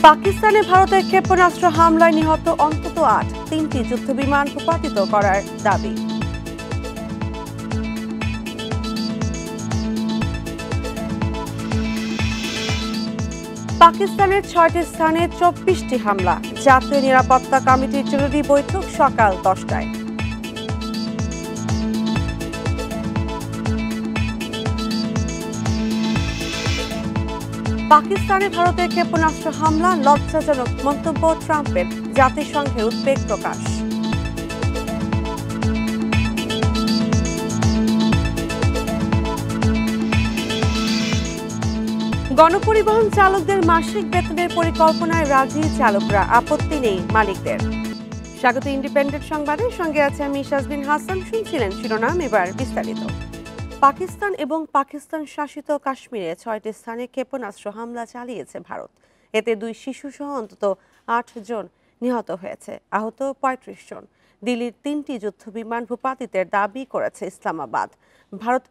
পাকিস্তানে ভারতের ক্ষেপণাস্ত্র হামলায় নিহত অন্তত ৮, ৩টি যুদ্ধবিমান ভূপাতিত করার দাবি। পাকিস্তানের ৬টি স্থানে ২৪টি হামলা, জাতীয় নিরাপত্তা কমিটির জরুরি বৈঠক সকাল ১০টায়। পাকিস্তানে ভারতের ক্ষেপণাস্ত্র হামলা লজ্জাজনক মন্তব্য ট্রাম্পের, জাতিসংঘের উদ্বেগ প্রকাশ। গণপরিবহন চালকদের মাসিক বেতনের পরিকল্পনায় রাজি চালকরা, আপত্তি নেই মালিকদের। স্বাগত ইন্ডিপেন্ডেন্ট সংবাদের সঙ্গে আছে আমি শাজবিন হাসান। শুনছিলেন শিরোনাম, এবার বিস্তারিত। পাকিস্তান এবং পাকিস্তান শাসিত কাশ্মীরে ৬টি স্থানে ক্ষেপণাস্ত্র হামলা চালিয়েছে ভারত। এতে ২ শিশুসহ অন্তত ৮ জন নিহত হয়েছে, আহত ৩৫ জন। দিল্লির ৩টি যুদ্ধবিমান ভূপাতিতের দাবি করেছে ইসলামাবাদ। ভারত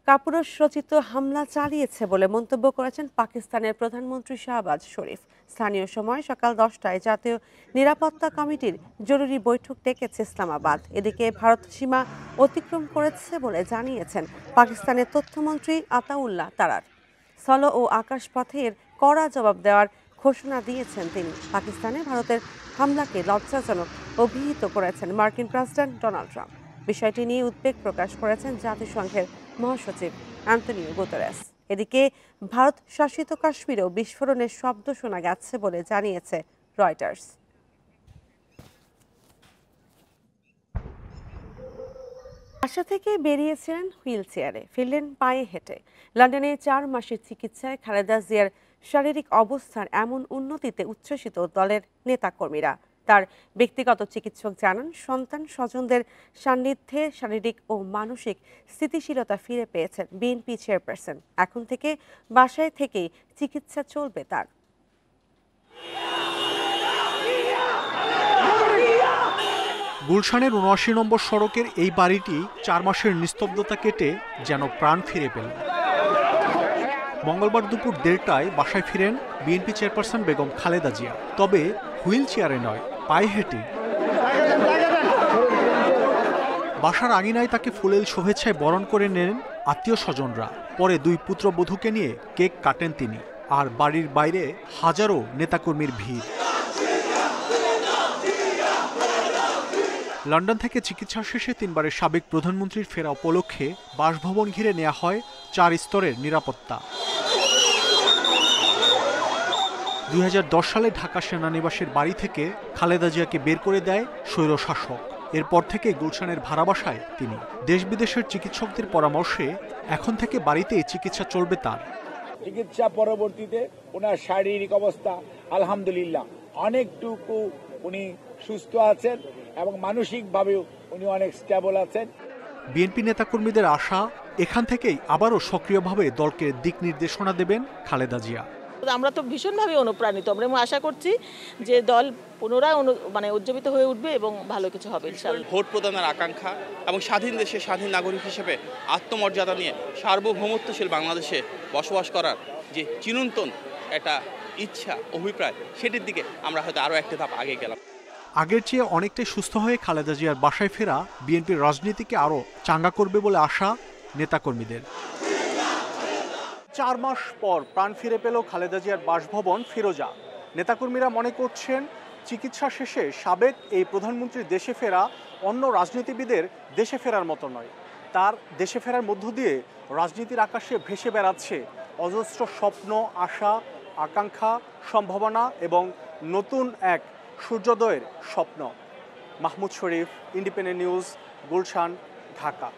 কাপুরুষরচিত হামলা চালিয়েছে বলে মন্তব্য করেছেন পাকিস্তানের প্রধানমন্ত্রী শাহবাজ শরীফ। স্থানীয় সময় সকাল ১০টায় জাতীয় নিরাপত্তা কমিটির জরুরি বৈঠক ডেকেছে ইসলামাবাদ। এদিকে ভারত সীমা অতিক্রম করেছে বলে জানিয়েছেন পাকিস্তানের তথ্যমন্ত্রী আতাউল্লাহ তারার। স্থল ও আকাশপথের কড়া জবাব দেওয়ার ঘোষণা দিয়েছেন তিনি। পাকিস্তানে ভারতের হামলাকে লজ্জাজনক অভিহিত করেছেন মার্কিন প্রেসিডেন্ট ডোনাল্ড ট্রাম্প। বিষয়টি নিয়ে উদ্বেগ প্রকাশ করেছেন জাতিসংঘের মহাসচিব অ্যান্টনিও গুতেরেস। এদিকে ভারত শাসিত কাশ্মীরেও বিস্ফোরণের শব্দ শোনা গেছে বলে জানিয়েছে রয়টার্স। বাসা থেকে বেরিয়েছিলেন হুইল চেয়ারে, ফিরলেন পায়ে হেঁটে। লন্ডনে ৪ মাসের চিকিৎসায় খালেদা জিয়ার শারীরিক অবস্থার এমন উন্নতিতে উচ্ছ্বসিত দলের নেতাকর্মীরা। তার ব্যক্তিগত চিকিৎসক জানান, সন্তান স্বজনদের সান্নিধ্যে শারীরিক ও মানসিক স্থিতিশীলতা ফিরে পেয়েছেন বিএনপি চেয়ারপারসন। এখন থেকে বাসায় থেকেই চিকিৎসা চলবে তার। গুলশানের ৭৯ নম্বর সড়কের এই বাড়িটি ৪ মাসের নিস্তব্ধতা কেটে যেন প্রাণ ফিরে পেল। মঙ্গলবার দুপুর ১:৩০টায় বাসায় ফিরেন বিএনপি চেয়ারপারসন বেগম খালেদা জিয়া, তবে হুইল চেয়ারে নয়, পায়ে হেঁটে। বাসার আঙিনায় তাকে ফুলেল শুভেচ্ছায় বরণ করে নেন আত্মীয় স্বজনরা। পরে ২ পুত্রবধূকে নিয়ে কেক কাটেন তিনি। আর বাড়ির বাইরে হাজারো নেতাকর্মীর ভিড়। লন্ডন থেকে চিকিৎসা শেষে ৩ বারের সাবেক প্রধানমন্ত্রীর ফেরা উপলক্ষে বাসভবন ঘিরে নেওয়া হয় ৪ স্তরের নিরাপত্তা। ২০১০ সালে ঢাকা সেনানিবাসের বাড়ি থেকে খালেদা জিয়াকে বের করে দেয় স্বৈরশাসক। এরপর থেকে গুলশানের ভাড়া বাসায় তিনি। দেশ বিদেশের চিকিৎসকদের পরামর্শে এখন থেকে বাড়িতেই চিকিৎসা চলবে তার। চিকিৎসা পরবর্তীতে ওনার শারীরিক অবস্থা আলহামদুলিল্লাহ অনেকটুকু উনি সুস্থ আছেন এবং মানসিকভাবেও উনি অনেক স্টেবল আছেন। বিএনপি নেতাকর্মীদের আশা, এখান থেকেই আবারও সক্রিয়ভাবে দলকে দিক নির্দেশনা দেবেন খালেদা জিয়া। আমরা তো ভীষণভাবে অনুপ্রাণিত। আমরা আশা করছি যে দল পুনরায় উজ্জীবিত হয়ে উঠবে এবং ভালো কিছু হবে ইনশাআল্লাহ। ভোট প্রদানের আকাঙ্ক্ষা এবং স্বাধীন দেশে স্বাধীন নাগরিক হিসেবে আত্মমর্যাদা নিয়ে সার্বভৌমত্বশীল বাংলাদেশে বসবাস করার যে চিরন্তন একটা ইচ্ছা, অভিপ্রায়, সেটির দিকে আমরা হয়তো আরও একটা ধাপ আগে গেলাম। আগের চেয়ে অনেকটাই সুস্থ হয়ে খালেদা জিয়ার বাসায় ফেরা বিএনপির রাজনীতিকে আরও চাঙ্গা করবে বলে আশা নেতাকর্মীদের। ৪ মাস পর প্রাণ ফিরে পেল খালেদা জিয়ার বাসভবন ফিরোজা। নেতাকর্মীরা মনে করছেন, চিকিৎসা শেষে সাবেক এই প্রধানমন্ত্রীর দেশে ফেরা অন্য রাজনীতিবিদের দেশে ফেরার মতো নয়। তার দেশে ফেরার মধ্য দিয়ে রাজনীতির আকাশে ভেসে বেড়াচ্ছে অজস্র স্বপ্ন, আশা, আকাঙ্ক্ষা, সম্ভাবনা এবং নতুন এক সূর্যোদয়ের স্বপ্ন। মাহমুদ শরীফ, ইন্ডিপেন্ডেন্ট নিউজ, গুলশান, ঢাকা।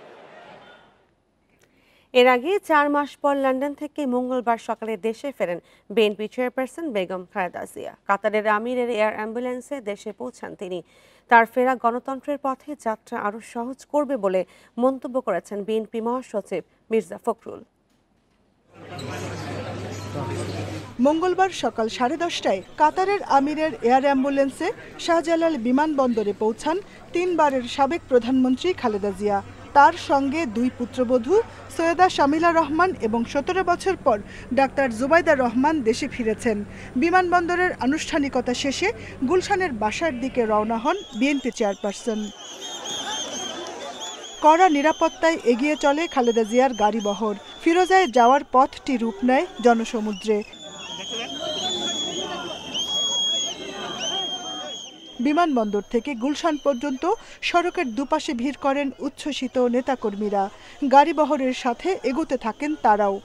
এর আগে ৪ মাস পর লন্ডন থেকে মঙ্গলবার সকালে দেশে ফেরেন বিএনপি চেয়ারপারসন বেগম খালেদা জিয়া। কাতারের আমিরের এয়ার অ্যাম্বুলেন্সে দেশে পৌঁছান তিনি। তার ফেরা গণতন্ত্রের পথে যাত্রা আরও সহজ করবে বলে মন্তব্য করেছেন বিএনপি মহাসচিব মির্জা ফখরুল। মঙ্গলবার সকাল 10:30টায় কাতারের আমিরের এয়ার অ্যাম্বুলেন্সে শাহজালাল বিমানবন্দরে পৌঁছান 3 বারের সাবেক প্রধানমন্ত্রী খালেদা জিয়া। তার সঙ্গে 2 পুত্রবধূ সৈয়দা শামিলা রহমান এবং 17 বছর পর ডাক্তার জুবাইদা রহমান দেশে ফিরেছেন। বিমানবন্দরের আনুষ্ঠানিকতা শেষে গুলশানের বাসার দিকে রওনা হন বিএনপি চেয়ারপারসন। কড়া নিরাপত্তায় এগিয়ে চলে খালেদা জিয়ার গাড়িবহর। ফিরোজায় যাওয়ার পথটি রূপ নেয় জনসমুদ্রে। বিমানবন্দর থেকে গুলশান পর্যন্ত সড়কের দুপাশে ভিড় করেন উচ্ছ্বসিত নেতাকর্মীরা। গাড়িবহরের সাথে এগোতে থাকেন তারাও।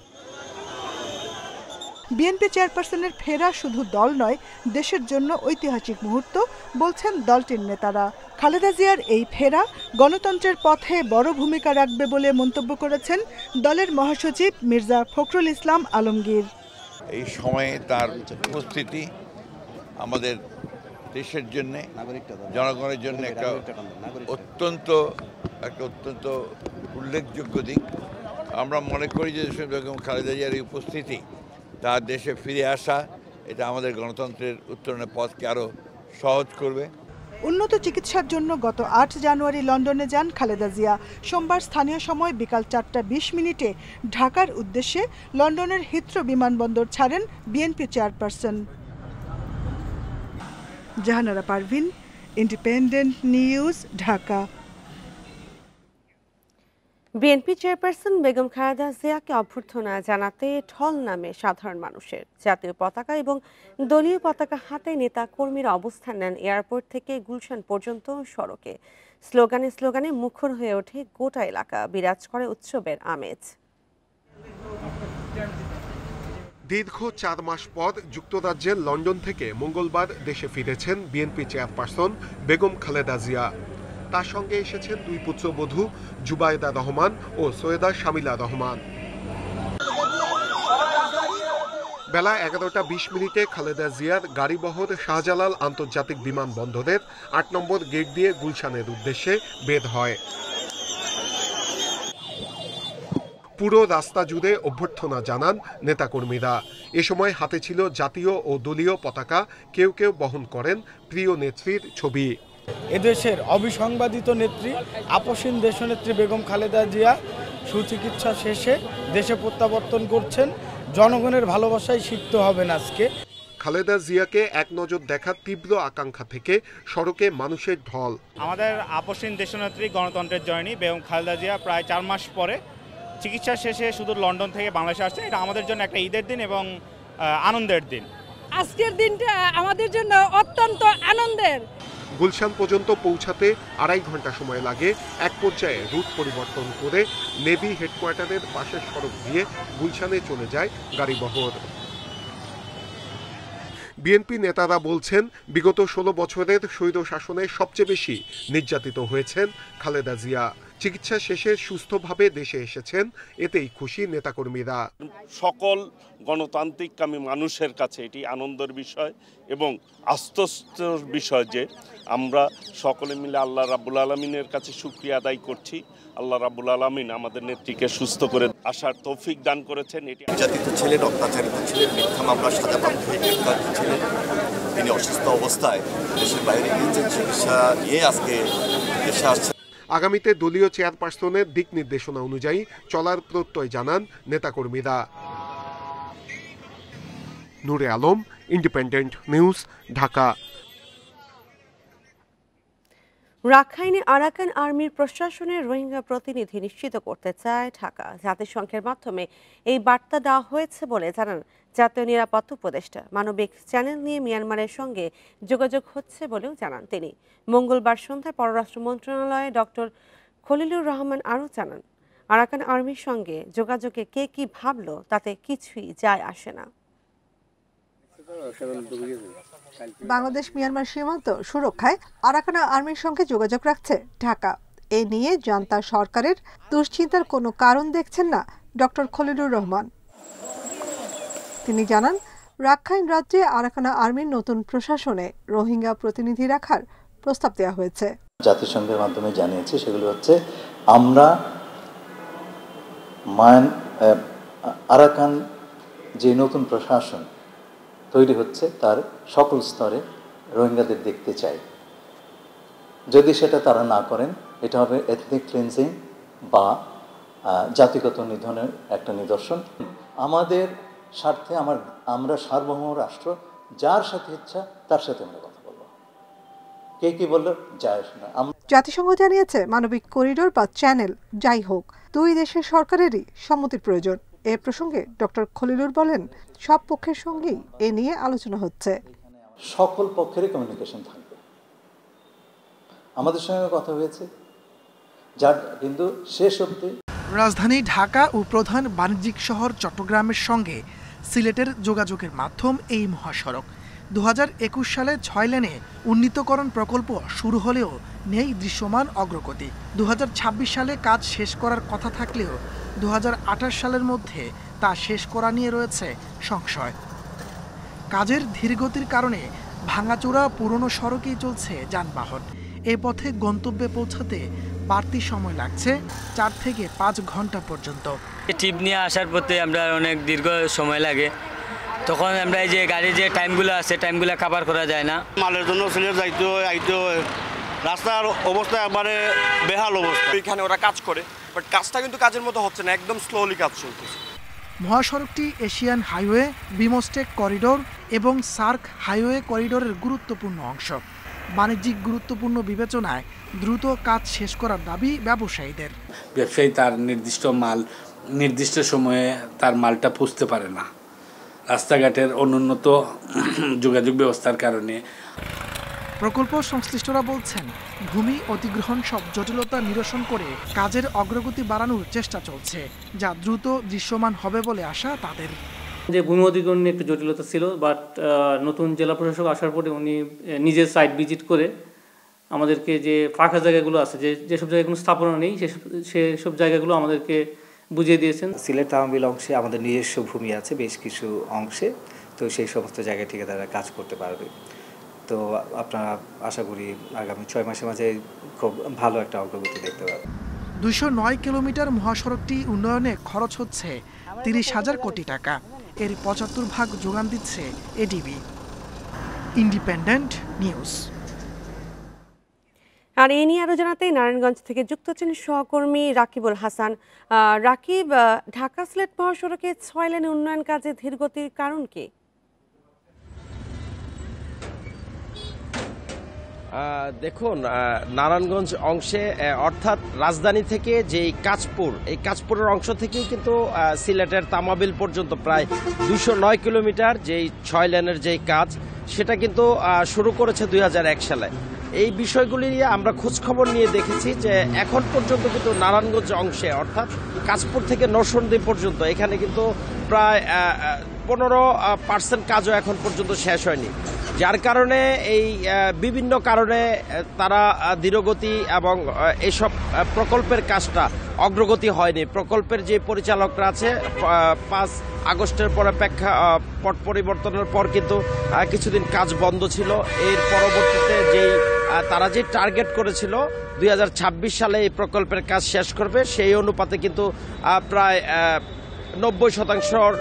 বিএনপি চেয়ারপারসনের ফেরা শুধু দল নয়, দেশের জন্য ঐতিহাসিক মুহূর্ত বলছেন দলটির নেতারা। খালেদা জিয়ার এই ফেরা গণতন্ত্রের পথে বড় ভূমিকা রাখবে বলে মন্তব্য করেছেন দলের মহাসচিব মির্জা ফখরুল ইসলাম আলমগীর। এই সময়ে তার উপস্থিতি আমাদের দেশের জন্য, জনগণের জন্য একটা অত্যন্ত উল্লেখযোগ্য দিক। আমরা মনে করি যে বেগম খালেদা জিয়ার এই উপস্থিতি, তার দেশে ফিরে আসা, এটা আমাদের গণতন্ত্রের উত্তরণের পথকে আরও সহজ করবে। উন্নত চিকিৎসার জন্য গত 8 জানুয়ারি লন্ডনে যান খালেদা জিয়া। সোমবার স্থানীয় সময় বিকাল 4:20 ঢাকার উদ্দেশ্যে লন্ডনের হিথ্রো বিমানবন্দর ছাড়েন BNP chairperson. Jahanara Parvin, Independent News, Dhaka. BNP chairperson Begum Khaleda জিয়াকে অভ্যর্থনা জানাতে ঢল নামে সাধারণ মানুষের। জাতীয় পতাকা এবং দলীয় পতাকা হাতে নেতা কর্মীরা অবস্থান নেন এয়ারপোর্ট থেকে গুলশান পর্যন্ত সড়কে। স্লোগানে স্লোগানে মুখর হয়ে ওঠে গোটা এলাকা, বিরাজ করে উৎসবের আমেজ। দীর্ঘ 4 মাস পর যুক্তরাজ্যের লন্ডন থেকে মঙ্গলবার দেশে ফিরেছেন বিএনপি চেয়ারপারসন বেগম খালেদা জিয়া। তার সঙ্গে এসেছেন 2 পুত্রবধূ জুবাইদা রহমান ও সৈয়দা শামিলা রহমান। বেলা 11:20 খালেদা জিয়ার গাড়িবহর শাহজালাল আন্তর্জাতিক বিমানবন্দরের 8 নম্বর গেট দিয়ে গুলশানের উদ্দেশ্যে বের হয়। পুরো রাস্তা জুড়ে অভ্যর্থনা জানান নেতাকর্মীরা। এ সময় হাতে ছিল জাতীয় ও দলীয় পতাকা, কেউ কেউ বহন করেন প্রিয় নেত্রীর ছবি। এদেশের অবিসংবাদিত নেত্রী, আপসীন দেশনেত্রী বেগম খালেদা জিয়া সুচিকিৎসা শেষে দেশে প্রত্যাবর্তন করছেন। জনগণের ভালোবাসায় সিক্ত হবেন আজকে। খালেদা জিয়াকে এক নজর দেখার তীব্র আকাঙ্ক্ষা থেকে সড়কে মানুষের ঢল। আমাদের আপসীন দেশনেত্রী, গণতন্ত্রের জননী বেগম খালেদা জিয়া প্রায় 4 মাস পরে চিকিৎসা শেষে শুধু লন্ডন থেকে বাংলাদেশে আসছে। এটা আমাদের জন্য একটা ঈদের দিন এবং আনন্দের দিন। আজকের দিনটা আমাদের জন্য অত্যন্ত আনন্দের। গুলশান পর্যন্ত পৌঁছাতে 2.5 ঘন্টা সময় লাগে। এক পর্যায়ে রুট পরিবর্তন করে নেভি হেডকোয়ার্টারের পাশের সড়ক দিয়ে গুলশানে চলে যায় গাড়িবহর। বিএনপি নেতারা বলছেন, বিগত 16 বছরের স্বৈর শাসনে সবচেয়ে বেশি নির্যাতিত হয়েছেন খালেদা জিয়া। চিকিৎসা শেষে সুস্থভাবে দেশে এসেছেন, এতেই খুশি নেতাকর্মীরা। সকল গণতান্ত্রিককামী মানুষের কাছে এটি আনন্দের বিষয় এবং আশ্বস্তের বিষয় যে আমরা সকলে মিলে আল্লাহ রাব্বুল আলামিনের কাছে শুকরিয়া আদায় করছি। আল্লাহ রাব্বুল আলামিন আমাদের নেত্রীকে সুস্থ করে আসার তৌফিক দান করেছেন। এটি নির্যাতিত ছিলেন, অত্যাচারিত ছিলেন, মিথ্যা মামলার সাজাপ্রাপ্ত হয়ে গ্রেফতার ছিলেন। তিনি অসুস্থ অবস্থায় দেশের বাইরে গিয়েছেন, চিকিৎসা নিয়ে আজকে দেশে আসছেন। আগামীতে দলীয় চেয়ারপারসনের দিক নির্দেশনা অনুযায়ী চলার প্রত্যয় জানান নেতাকর্মীরা। নূরে আলম, ইন্ডিপেন্ডেন্ট নিউজ, ঢাকা। রাখাইনে আরাকান আর্মির প্রশাসনের রোহিঙ্গা প্রতিনিধি নিশ্চিত করতে চায় ঢাকা। জাতিসংঘের মাধ্যমে এই বার্তা দেওয়া হয়েছে বলে জানান জাতীয় নিরাপত্তা উপদেষ্টা। মানবিক চ্যানেল নিয়ে মিয়ানমারের সঙ্গে যোগাযোগ হচ্ছে বলেও জানান তিনি। মঙ্গলবার সন্ধ্যায় পররাষ্ট্র মন্ত্রণালয়ে ডক্টর খলিলুর রহমান আরও জানান, আরাকান আর্মির সঙ্গে যোগাযোগে কে কি ভাবলো তাতে কিছুই যায় আসে না। বাংলাদেশ মিয়ানমার সীমান্ত সুরক্ষায় আরাকান আর্মির সঙ্গে যোগাযোগ রাখছে ঢাকা। এ নিয়ে জান্তা সরকারের দুশ্চিন্তার কোনো কারণ দেখছেন না ডক্টর খলিলুর রহমান। তিনি জানান, রাখাইন রাজ্যে আরাকান আর্মির নতুন প্রশাসনে রোহিঙ্গা প্রতিনিধি রাখার প্রস্তাব দেওয়া হয়েছে। জাতিসংঘের মাধ্যমে জানিয়েছে সেগুলো হচ্ছে, আমরা আরাকান যে নতুন প্রশাসন তৈরি হচ্ছে তার সকল স্তরে রোহিঙ্গাদের দেখতে চাই। যদি সেটা তারা না করেন, এটা হবে এথনিক ক্লিনজিং বা জাতিগত নিধনের একটা নিদর্শন। আমাদের স্বার্থে আমরা সার্বভৌম রাষ্ট্র, যার সাথে ইচ্ছা তার সাথে আমরা কথা বলবো, কে কি বললো যায় আসে না। জাতিসংঘ জানিয়েছে মানবিক করিডোর বা চ্যানেল যাই হোক, দুই দেশের সরকারেরই সম্মতির প্রয়োজন। এ প্রসঙ্গে ডক্টর খলিলুর বলেন, সব পক্ষের সঙ্গেই এ নিয়ে আলোচনা হচ্ছে। সকল পক্ষেরই কমিউনিকেশন থাকবে। আমাদের সঙ্গে কথা হয়েছে, যার কিন্তু শেষ অবধি। রাজধানী ঢাকা ও প্রধান বাণিজ্যিক শহর চট্টগ্রামের সঙ্গে সিলেটের যোগাযোগের মাধ্যম এই মহাসড়ক। 2021 সালে 6 লেনে উন্নীতকরণ প্রকল্প শুরু হলেও নেই দৃশ্যমান অগ্রগতি। 2026 সালে কাজ শেষ করার কথা থাকলেও 2028 সালের মধ্যে তা শেষ করা নিয়ে রয়েছে সংশয়। কাজের ধীরগতির কারণে ভাঙাচোরা পুরনো সড়কেই চলছে যানবাহন। এ পথে গন্তব্যে পৌঁছাতে বাড়তি সময় লাগছে 4 থেকে 5 ঘন্টা পর্যন্ত। ট্রিপ নিয়ে আসার পথে আমরা অনেক দীর্ঘ সময় লাগে, তখন আমরা এই যে গাড়ির যে টাইমগুলো আছে টাইমগুলো কভার করা যায় না। মালের জন্য সিলেট আইতে রাস্তার অবস্থা একবারে বেহাল অবস্থা। এখানে ওরা কাজ করে, বাট কাজটা কিন্তু কাজের মতো হচ্ছে না, একদম স্লোলি কাজ চলতেছে। মহাসড়কটি এশিয়ান হাইওয়ে, বিমস্টেক করিডোর এবং সার্ক হাইওয়ে করিডোরের গুরুত্বপূর্ণ অংশ। বাণিজ্যিক গুরুত্বপূর্ণ বিবেচনায় দ্রুত কাজ শেষ করার দাবি ব্যবসায়ীদের। ব্যবসায়ী তার নির্দিষ্ট মাল নির্দিষ্ট সময়ে তার মালটা পৌঁছতে পারে না, রাস্তাঘাটের অনুন্নত যোগাযোগ ব্যবস্থার কারণে। প্রকল্প সংশ্লিষ্টরা বলছেন, ভূমি অধিগ্রহণ সব জটিলতা নিরসন করে কাজের অগ্রগতি বাড়ানোর চেষ্টা চলছে, যা দ্রুত দৃশ্যমান হবে বলে আশা তাদের। যে ভূমি অধিগ্রহণ নিয়ে একটু জটিলতা ছিল, বাট নতুন জেলা প্রশাসক আসার পরে উনি নিজের সাইট ভিজিট করে আমাদেরকে যে ফাঁকা জায়গাগুলো আছে, যেসব জায়গায় কোনো স্থাপনা নেই, সেসব জায়গাগুলো আমাদেরকে বুঝিয়ে দিয়েছেন। সিলেট তামাবিল অংশে আমাদের নিজস্ব ভূমি আছে বেশ কিছু অংশে, তো সেই সমস্ত জায়গা থেকে তারা কাজ করতে পারবে। তো আপনারা আশা করি আগামী 6 মাসের মাঝে খুব ভালো একটা অগ্রগতি দেখতে পাবেন। 209 কিলোমিটার মহাসড়কটি উন্নয়নে খরচ হচ্ছে 30,000 কোটি টাকা। এর 75 ভাগ যোগান দিচ্ছে এডিবি। Independent News. আর এ নিয়ে আরো জানাতে নারায়ণগঞ্জ থেকে যুক্ত আছেন সহকর্মী রাকিবুল হাসান। রাকিব, ঢাকা সিলেট মহাসড়কে 6 লেন উন্নয়ন কাজে ধীরগতির কারণ কি? দেখুন, নারায়ণগঞ্জ অংশে অর্থাৎ রাজধানী থেকে যেই কাঁচপুর, এই কাঁচপুরের অংশ থেকেই কিন্তু সিলেটের তামাবিল পর্যন্ত প্রায় 209 কিলোমিটার যেই 6 লেনের যেই কাজ, সেটা কিন্তু শুরু করেছে 2001 সালে। এই বিষয়গুলি নিয়ে আমরা খোঁজখবর নিয়ে দেখেছি যে এখন পর্যন্ত কিন্তু নারায়ণগঞ্জ অংশে অর্থাৎ কাঁচপুর থেকে নরসিংদী পর্যন্ত এখানে কিন্তু প্রায় 15% কাজও এখন পর্যন্ত শেষ হয়নি, যার কারণে এই বিভিন্ন কারণে তারা ধীরগতি এবং এসব প্রকল্পের কাজটা অগ্রগতি হয়নি। প্রকল্পের যে পরিচালকরা আছে 5 আগস্টের পরে পট পরিবর্তনের পর কিন্তু কিছুদিন কাজ বন্ধ ছিল। এর পরবর্তীতে যেই তারা যে টার্গেট করেছিল 2026 সালে এই প্রকল্পের কাজ শেষ করবে, সেই অনুপাতে কিন্তু প্রায় 90%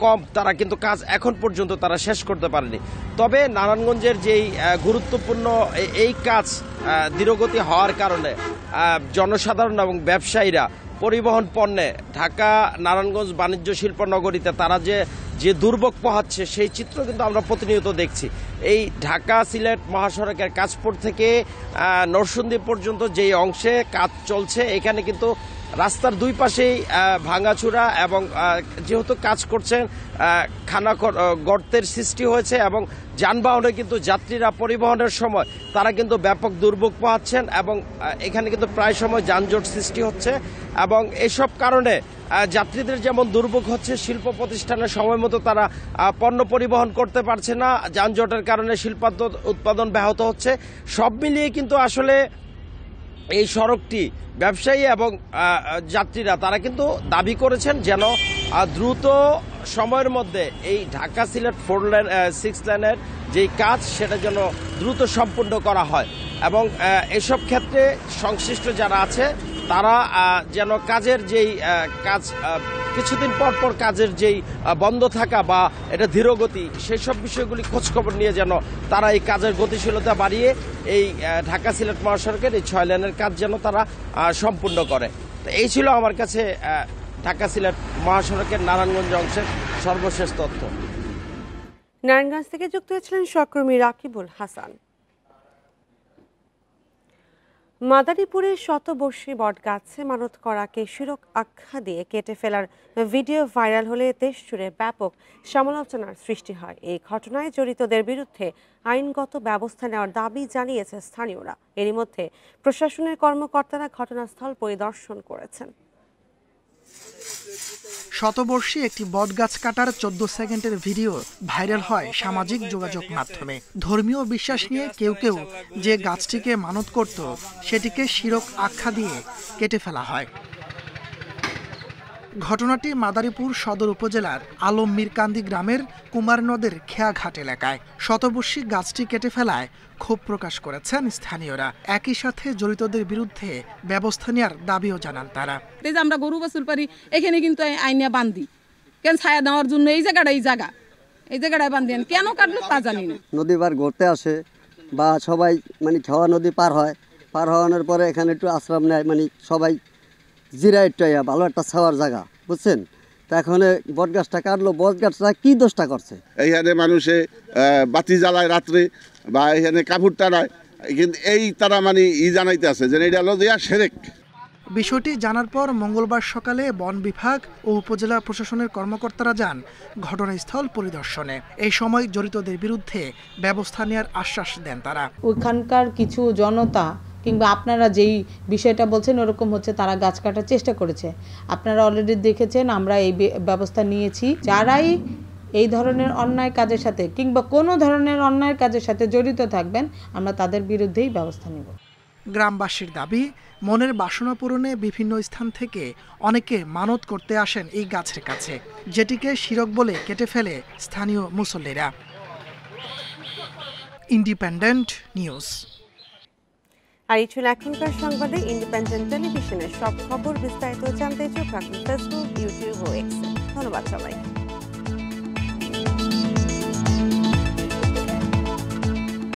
কম তারা কিন্তু কাজ এখন পর্যন্ত তারা শেষ করতে পারেনি। তবে নারায়ণগঞ্জের যেই গুরুত্বপূর্ণ এই কাজ ধীরগতি হওয়ার কারণে জনসাধারণ এবং ব্যবসায়ীরা পরিবহন পণ্যে ঢাকা নারায়ণগঞ্জ বাণিজ্য শিল্প নগরীতে তারা যে দুর্ভোগ পোহাচ্ছে, সেই চিত্র কিন্তু আমরা প্রতিনিয়ত দেখছি। এই ঢাকা সিলেট মহাসড়কের কাঁচপুর থেকে নরসিংদী পর্যন্ত যেই অংশে কাজ চলছে, এখানে কিন্তু রাস্তার দুই পাশেই ভাঙাচুরা এবং যেহেতু কাজ করছেন খানা গর্তের সৃষ্টি হয়েছে এবং যানবাহনে কিন্তু যাত্রীরা পরিবহনের সময় তারা কিন্তু ব্যাপক দুর্ভোগ পোহাচ্ছেন এবং এখানে কিন্তু প্রায় সময় যানজট সৃষ্টি হচ্ছে এবং এসব কারণে যাত্রীদের যেমন দুর্ভোগ হচ্ছে, শিল্প প্রতিষ্ঠানের সময় মতো তারা পণ্য পরিবহন করতে পারছে না, যানজটের কারণে শিল্পায়ন উৎপাদন ব্যাহত হচ্ছে। সব মিলিয়ে কিন্তু আসলে এই সড়কটি ব্যবসায়ী এবং যাত্রীরা তারা কিন্তু দাবি করেছেন যেন দ্রুত সময়ের মধ্যে এই ঢাকা সিলেট 6 লেনের যেই কাজ সেটা যেন দ্রুত সম্পূর্ণ করা হয় এবং এসব ক্ষেত্রে সংশ্লিষ্ট যারা আছে তারা যেন কাজের যেই কাজ কিছুদিন পর পর কাজের যেই বন্ধ থাকা বা এটা ধীরগতি সেই সব বিষয়গুলি খোঁজখবর নিয়ে যেন তারা এই কাজের গতিশীলতা বাড়িয়ে এই ঢাকা সিলেট মহাসড়কের এই 6 লেনের কাজ যেন তারা সম্পূর্ণ করে। তো এই ছিল আমার কাছে ঢাকা সিলেট মহাসড়কের নারায়ণগঞ্জ অংশের সর্বশেষ তথ্য। নারায়ণগঞ্জ থেকে যুক্ত হয়েছিলেন সহকর্মী রাকিবুল হাসান। মাদারীপুরে শতবর্ষী বটগাছে মানত করাকে শিরক আখ্যা দিয়ে কেটে ফেলার ভিডিও ভাইরাল হলে দেশ জুড়ে ব্যাপক সমালোচনার সৃষ্টি হয়। এই ঘটনায় জড়িতদের বিরুদ্ধে আইনগত ব্যবস্থা নেওয়ার দাবি জানিয়েছে স্থানীয়রা। এরই মধ্যে প্রশাসনের কর্মকর্তারা ঘটনাস্থল পরিদর্শন করেছেন। শতবর্ষী একটি বটগাছ কাটার 14 সেকেন্ডের ভিডিও ভাইরাল হয় সামাজিক যোগাযোগ মাধ্যমে। ধর্মীয় বিশ্বাস নিয়ে কেউ কেউ যে গাছটিকে মানত করত সেটিকে শিরক আখ্যা দিয়ে কেটে ফেলা হয়। ঘটনাটি মাদারীপুর সদর উপজেলার আলম মিরকান্দি গ্রামের কুমার নদের খেয়াঘাট এলাকায়। শতবর্ষী গাছটি কেটে ফেলায় ক্ষোভ প্রকাশ করেছেন স্থানীয়রা। একই সাথে জড়িতদের বিরুদ্ধে ব্যবস্থা নেওয়ার দাবিও জানান তারা। আমরা গরু বাছুর পারি, এখানে কিন্তু আইনা বান্ধি কেন ছায়া দেওয়ার জন্য এই জায়গাটায় বান্ধি কেন কাটলো তা জানি না। নদী পার ঘুরতে আসে বা সবাই মানে খাওয়া নদী পার হয়, পার হওয়ানোর পরে এখানে একটু আশ্রম নেয়, মানে সবাই জিরাইটাইয়া ভালো একটা ছাওয়ার জায়গা, বুঝছেন। তা এখন বটগাছটা কাটলো, বটগাছটা কি দোষটা করছে? এইখানে মানুষে বাতি জ্বালায় রাত্রে বা এখানে কাপড় টানায়, কিন্তু এই তারা মানে জানাইতে আছে যে এটা হলো দিয়া সেরেক। বিষয়টি জানার পর মঙ্গলবার সকালে বন বিভাগ ও উপজেলা প্রশাসনের কর্মকর্তারা যান ঘটনাস্থল পরিদর্শনে। এই সময় জড়িতদের বিরুদ্ধে ব্যবস্থা নেওয়ার আশ্বাস দেন তারা। ওইখানকার কিছু জনতা কিংবা আপনারা যেই বিষয়টা বলছেন ওরকম হচ্ছে তারা গাছ কাটার চেষ্টা করেছে। আপনারা অলরেডি দেখেছেন, আমরা এই ব্যবস্থা নিয়েছি। যারাই এই ধরনের অন্যায় কাজের সাথে কিংবা কোনো ধরনের অন্যায় কাজের সাথে জড়িত থাকবেন আমরা তাদের বিরুদ্ধেই ব্যবস্থা নেব। গ্রামবাসীর দাবি, মনের বাসনা পূরণে বিভিন্ন স্থান থেকে অনেকে মানত করতে আসেন এই গাছের কাছে, যেটিকে শিরক বলে কেটে ফেলে স্থানীয় মুসল্লিরা। Independent News. আর এই ছিল এখনকার সংবাদে। ইন্ডিপেন্ডেন্ট টেলিভিশনের সব খবর বিস্তারিত জানতে চোখ রাখুন ফেসবুক, ইউটিউব ও এক্সে। ধন্যবাদ সবাইকে।